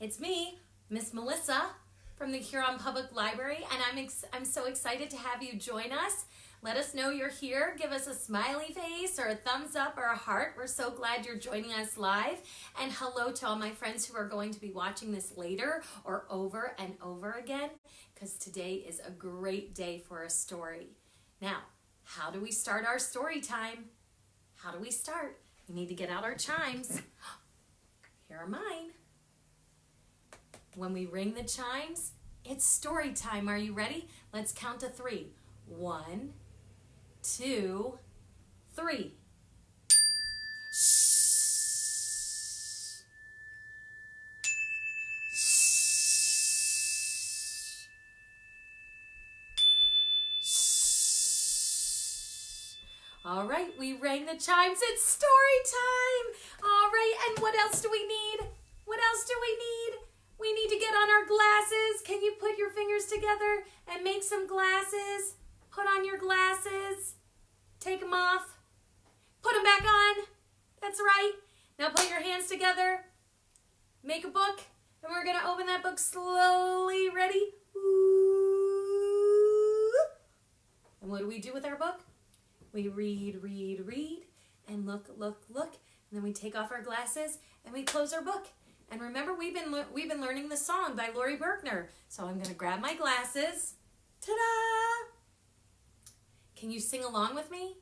It's me, Miss Melissa from the Huron Public Library, and I'm so excited to have you join us. Let us know you're here. Give us a smiley face or a thumbs up or a heart. We're so glad you're joining us live. And hello to all my friends who are going to be watching this later or over and over again, because today is a great day for a story. Now, how do we start our story time? How do we start? We need to get out our chimes. Here are mine. When we ring the chimes, it's story time. Are you ready? Let's count to 3. 1, 2, 3. Shh. All right, we rang the chimes. It's story time. All right, and what else do we need? What else do we need? We need to get on our glasses. Can you put your fingers together and make some glasses? Put on your glasses. Take them off. Put them back on. That's right. Now put your hands together. Make a book, and we're going to open that book slowly. Ready? Ooh. And what do we do with our book? We read, read, read, and look, look, look. And then we take off our glasses and we close our book. And remember, we've been learning the song by Lori Berkner. So I'm going to grab my glasses. Ta-da! Can you sing along with me?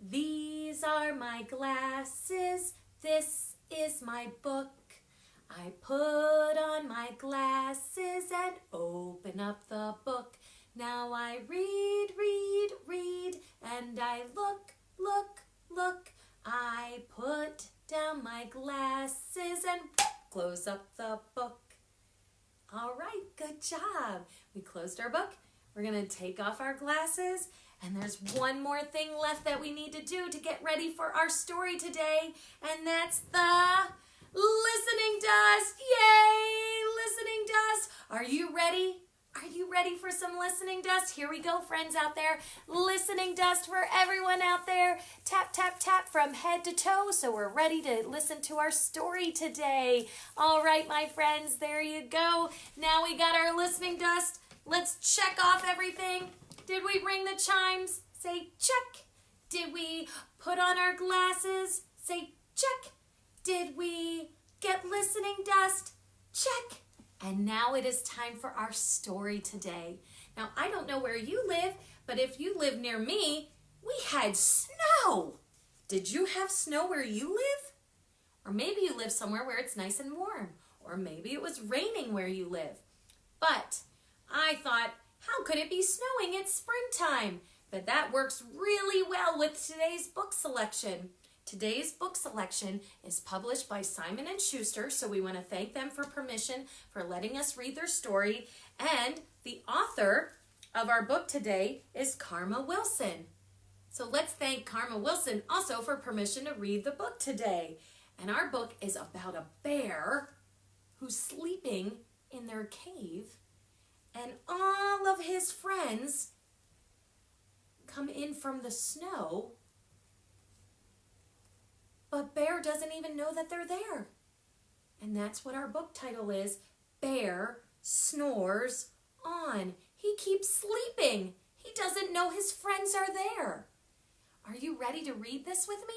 These are my glasses. This is my book. I put on my glasses and open up the book. Now I read, read, read, and I look, look, look. I put down my glasses and close up the book. All right, good job. We closed our book. We're going to take off our glasses, and there's one more thing left that we need to do to get ready for our story today, and that's the listening dust. Yay, listening dust. Are you ready? Are you ready for some listening dust? Here we go, friends out there. Listening dust for everyone out there. Tap, tap, tap from head to toe. So we're ready to listen to our story today. All right, my friends, there you go. Now we got our listening dust. Let's check off everything. Did we ring the chimes? Say check. Did we put on our glasses? Say check. Did we get listening dust? Check. And now it is time for our story today. Now, I don't know where you live, but if you live near me, we had snow. Did you have snow where you live? Or maybe you live somewhere where it's nice and warm. Or maybe it was raining where you live. But I thought, how could it be snowing? It's springtime. But that works really well with today's book selection. Today's book selection is published by Simon & Schuster, so we want to thank them for permission for letting us read their story. And the author of our book today is Karma Wilson. So let's thank Karma Wilson also for permission to read the book today. And our book is about a bear who's sleeping in their cave, and all of his friends come in from the snow. But Bear doesn't even know that they're there. And that's what our book title is, Bear Snores On. He keeps sleeping. He doesn't know his friends are there. Are you ready to read this with me?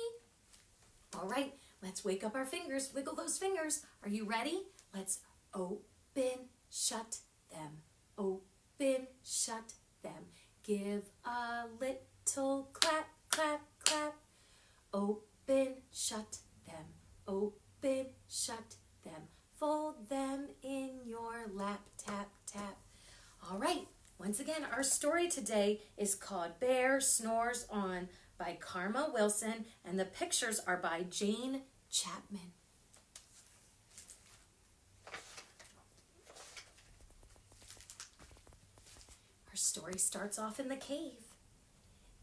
All right, let's wake up our fingers. Wiggle those fingers. Are you ready? Let's open, shut them. Open, shut them. Give a little clap, clap, clap. Open, shut them. Open, shut them. Fold them in your lap, tap, tap. All right, once again, our story today is called Bear Snores On by Karma Wilson, and the pictures are by Jane Chapman. Our story starts off in the cave.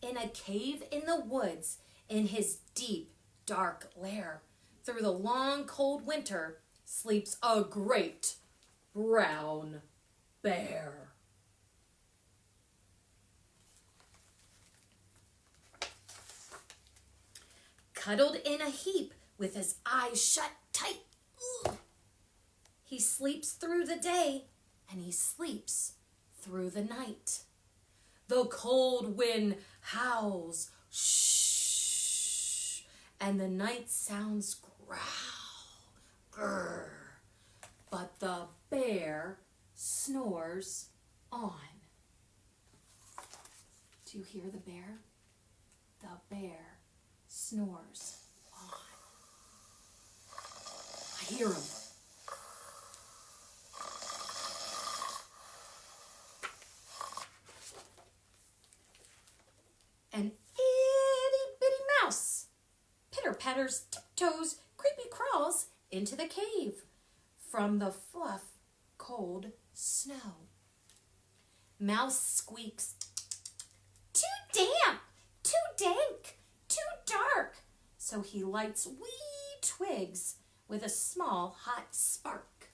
In a cave in the woods, in his deep, dark lair, through the long, cold winter, sleeps a great brown bear. Cuddled in a heap with his eyes shut tight, He sleeps through the day, and he sleeps through the night. The cold wind howls, shh, and the night sounds growl, grrr. But the bear snores on. Do you hear the bear? The bear snores on. I hear him. An itty-bitty mouse pitter-patters, tiptoes, creepy crawls into the cave from the fluff, cold snow. Mouse squeaks, too damp, too dank, too dark. So he lights wee twigs with a small hot spark.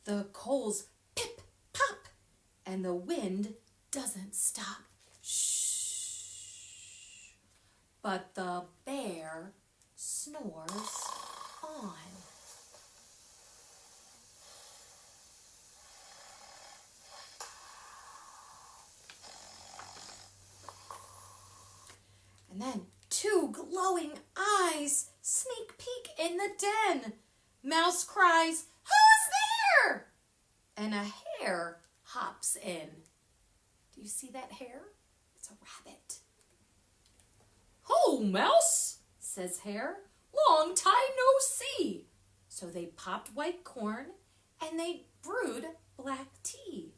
The coals pip, pop, and the wind doesn't stop. Shh. But the bear snores on. And then two glowing eyes sneak peek in the den. Mouse cries, "Who's there?" And a hare hops in. Do you see that hare? It's a rabbit. "Oh, Mouse," says Hare, "long time no see." So they popped white corn and they brewed black tea.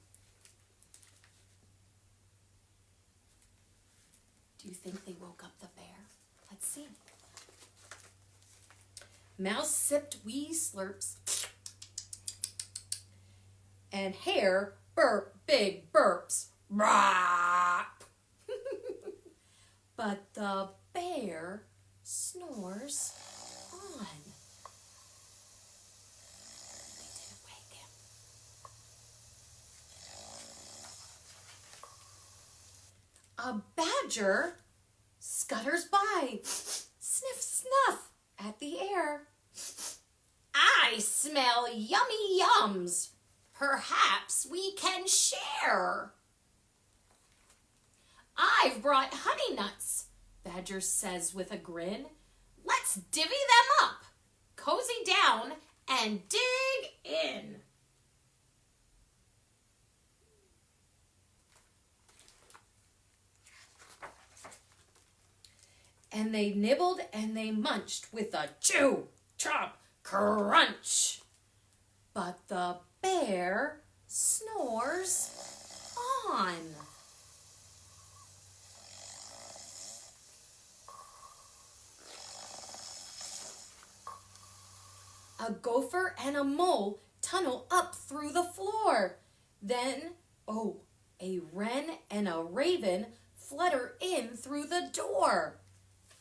Do you think they woke up the bear? Let's see. Mouse sipped wee slurps. And Hare burped big burps. Brap! But the bear snores on. They didn't wake him. A badger scutters by, sniff, snuff at the air. "I smell yummy yums. Perhaps we can share." "I've brought honey nuts," Badger says with a grin. "Let's divvy them up. Cozy down and dig in." And they nibbled and they munched with a chew, chop, crunch. But the bear snores on. A gopher and a mole tunnel up through the floor. Then, a wren and a raven flutter in through the door.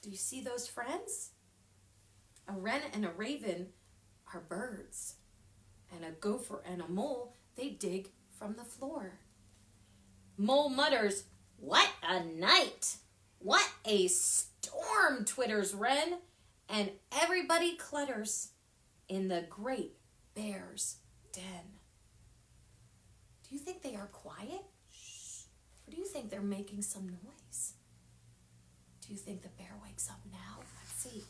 Do you see those friends? A wren and a raven are birds. And a gopher and a mole, they dig from the floor. Mole mutters, "What a night! What a storm!" twitters wren, and everybody clutters in the great bear's den. Do you think they are quiet? Shh. Or do you think they're making some noise? Do you think the bear wakes up now? Let's see.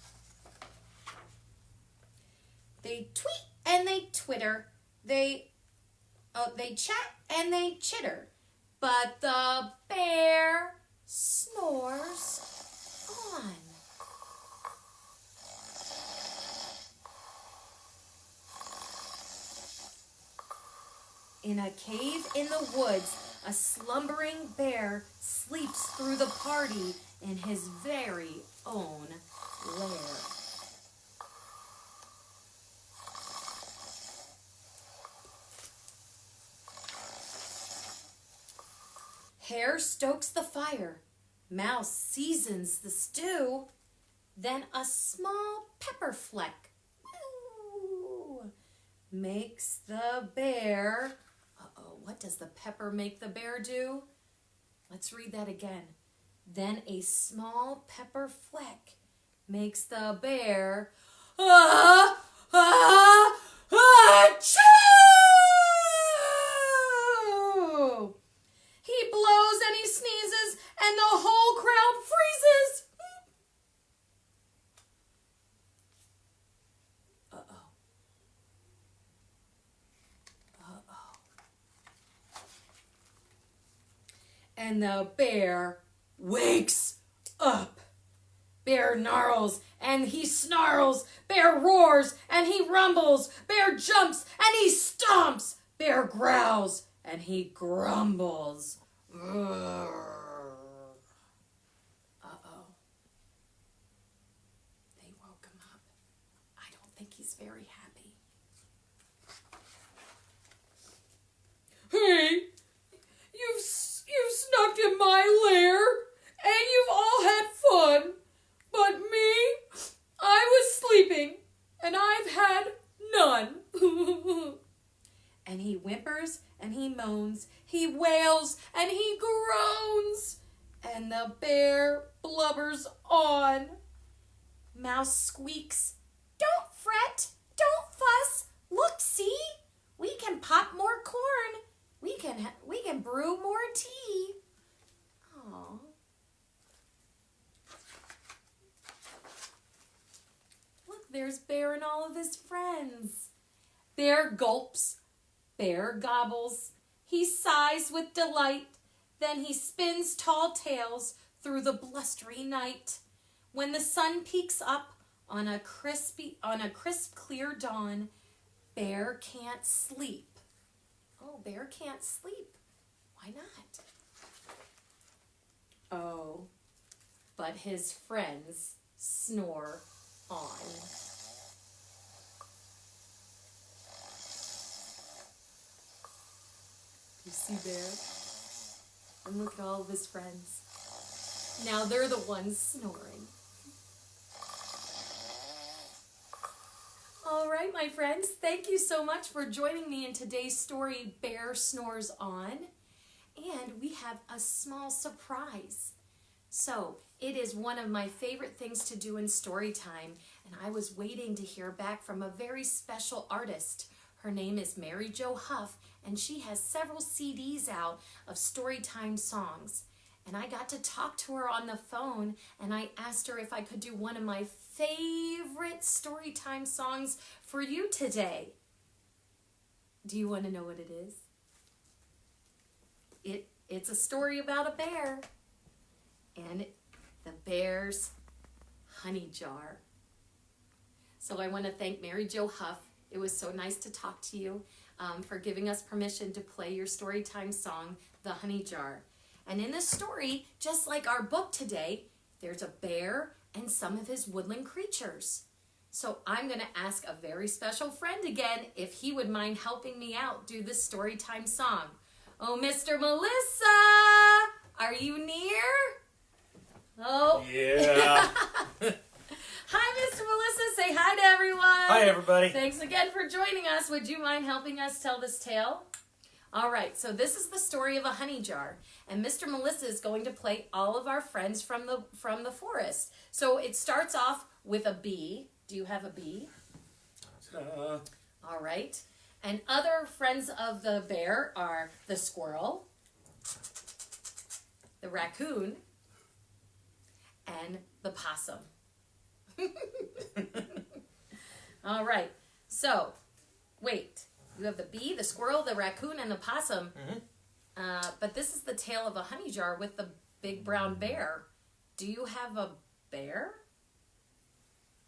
They tweet and they twitter. They chat and they chitter. But the bear snores on. In a cave in the woods, a slumbering bear sleeps through the party in his very own lair. Hare stokes the fire. Mouse seasons the stew. Then a small pepper fleck makes the bear. What does the pepper make the bear do? Let's read that again. Then a small pepper fleck makes the bear achoo! He blows and he sneezes and the whole crowd freezes. Uh-oh. Uh-oh. And the bear wakes up. Bear gnarls and he snarls. Bear roars and he rumbles. Bear jumps and he stomps. Bear growls and he grumbles. Uh-oh. They woke him up. I don't think he's very happy. Hey, you've snuck in my lair and you've all had fun. But me, I was sleeping, and I've had none. And he whimpers, and he moans, he wails, and he groans. And the bear blubbers on. Mouse squeaks, "Don't fret, don't fuss. Look, see, we can pop more corn. We can brew more tea." Aww. There's Bear and all of his friends. Bear gulps, Bear gobbles. He sighs with delight. Then he spins tall tales through the blustery night. When the sun peeks up on a crisp, clear dawn, Bear can't sleep. Oh, Bear can't sleep. Why not? Oh, but his friends snore on. You see Bear? And look at all of his friends. Now they're the ones snoring. All right, my friends, thank you so much for joining me in today's story, Bear Snores On. And we have a small surprise. So, it is one of my favorite things to do in story time, and I was waiting to hear back from a very special artist. Her name is Mary Jo Huff, and she has several CDs out of Storytime songs. And I got to talk to her on the phone, and I asked her if I could do one of my favorite Storytime songs for you today. Do you want to know what it is? It's a story about a bear, and the bear's honey jar. So I want to thank Mary Jo Huff. It was so nice to talk to you for giving us permission to play your Storytime song, The Honey Jar. And in this story, just like our book today, there's a bear and some of his woodland creatures. So I'm going to ask a very special friend again if he would mind helping me out do this Storytime song. Oh, Mr. Melissa, are you near? Oh. Yeah. Hi, Mr. Melissa. Say hi to everyone. Hi, everybody. Thanks again for joining us. Would you mind helping us tell this tale? All right, so this is the story of a honey jar, and Mr. Melissa is going to play all of our friends from the forest. So it starts off with a bee. Do you have a bee? All right. And other friends of the bear are the squirrel, the raccoon, and the possum. All right. So, wait. You have the bee, the squirrel, the raccoon, and the possum. Mm-hmm. But this is the tale of a honey jar with the big brown bear. Do you have a bear?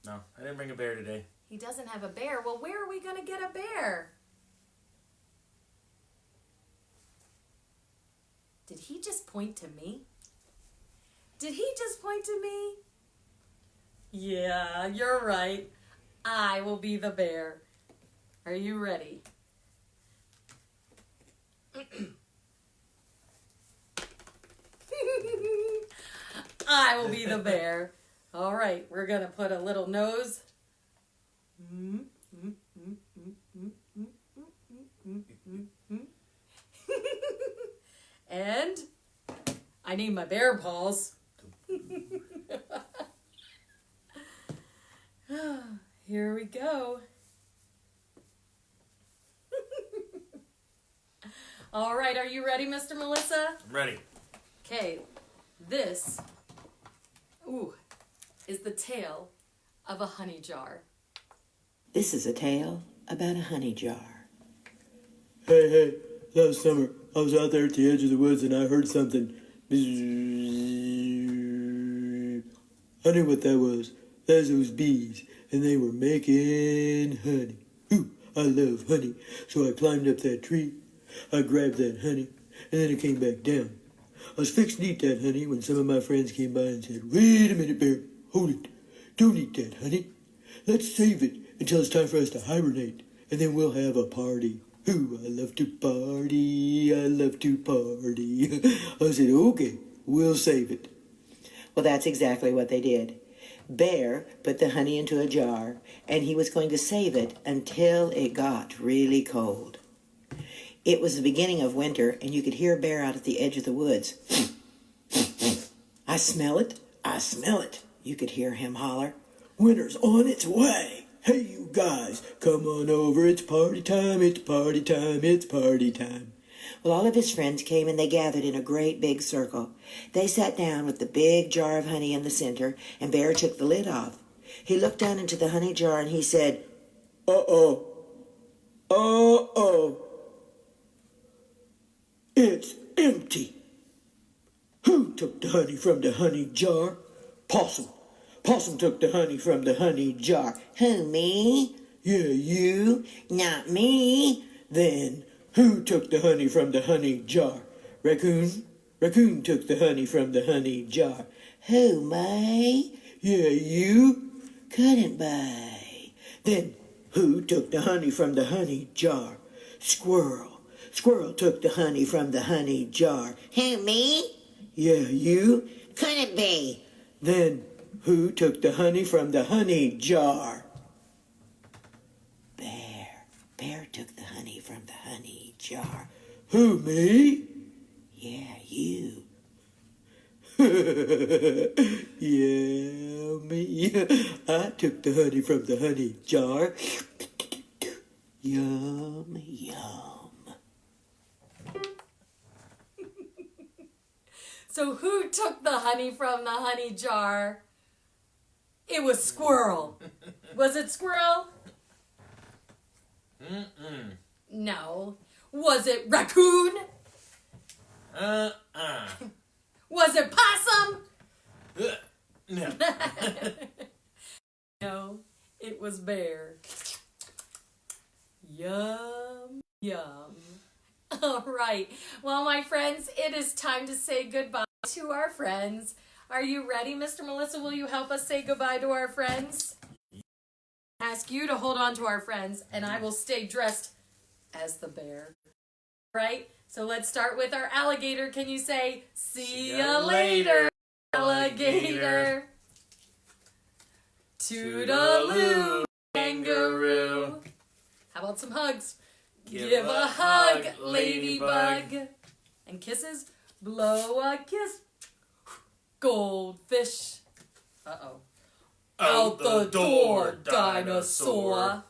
No, I didn't bring a bear today. He doesn't have a bear. Well, where are we going to get a bear? Did he just point to me? Did he just point to me? Yeah, you're right. I will be the bear. Are you ready? I will be the bear. All right, we're going to put a little nose. And I need my bear paws. Here we go. All right, are you ready, Mr. Melissa? I'm ready. Okay, this, is the tale of a honey jar. This is a tale about a honey jar. Hey, last summer I was out there at the edge of the woods and I heard something. I knew what that was. That's those bees, and they were making honey. Ooh, I love honey. So I climbed up that tree, I grabbed that honey, and then I came back down. I was fixing to eat that honey when some of my friends came by and said, "Wait a minute, Bear, hold it. Don't eat that honey. Let's save it until it's time for us to hibernate, and then we'll have a party." Ooh, I love to party, I love to party. I said, okay, we'll save it. Well, that's exactly what they did. Bear put the honey into a jar, and he was going to save it until it got really cold. It was the beginning of winter, and you could hear Bear out at the edge of the woods. I smell it, I smell it, you could hear him holler. Winter's on its way. Hey, you guys, come on over. It's party time, it's party time, it's party time. Well, all of his friends came and they gathered in a great big circle. They sat down with the big jar of honey in the center, and Bear took the lid off. He looked down into the honey jar and he said, Uh-oh. Uh-oh. It's empty. Who took the honey from the honey jar? Possum. Possum took the honey from the honey jar. Who, me? Yeah, you. Not me. Then who took the honey from the honey jar? Raccoon. Raccoon took the honey from the honey jar. Who, me? Yeah, you. Couldn't be. Then who took the honey from the honey jar? Squirrel. Squirrel took the honey from the honey jar. Who, me? Yeah, you. Couldn't be. Then who took the honey from the honey jar? Bear. Bear took the honey from the honey jar. Who, me? Yeah, you. Yeah, me. I took the honey from the honey jar. Yum, yum. So who took the honey from the honey jar? It was Squirrel. Was it Squirrel? Mm-mm. No. Was it Raccoon? Was it Possum? No. No, it was Bear. Yum, yum. All right. Well, my friends, it is time to say goodbye to our friends. Are you ready, Mr. Melissa? Will you help us say goodbye to our friends? Ask you to hold on to our friends, and I will stay dressed as the bear. Right? So let's start with our alligator. Can you say, see ya later, alligator? Toodaloo, kangaroo. How about some hugs? Give a hug, ladybug. And kisses? Blow a kiss. Goldfish. Uh-oh. Out the door, dinosaur.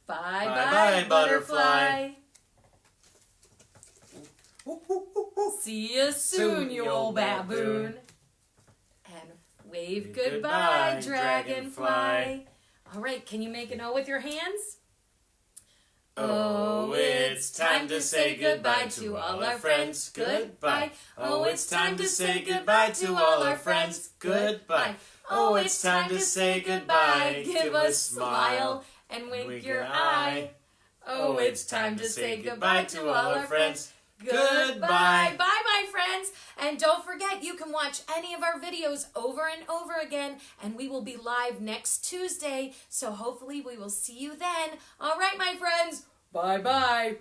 Bye-bye, butterfly. See you soon, you old baboon. And wave goodbye, dragonfly. All right, can you make an O with your hands? Oh, it's time to say goodbye to all our friends. Goodbye. Oh, it's time to say goodbye to all our friends. Goodbye. Oh, it's time to say goodbye. Give a smile and wink your eye. Oh, it's time to say goodbye to all our friends. Goodbye. Bye, my friends. And don't forget, you can watch any of our videos over and over again, and we will be live next Tuesday, so hopefully we will see you then. All right, my friends. Bye-bye.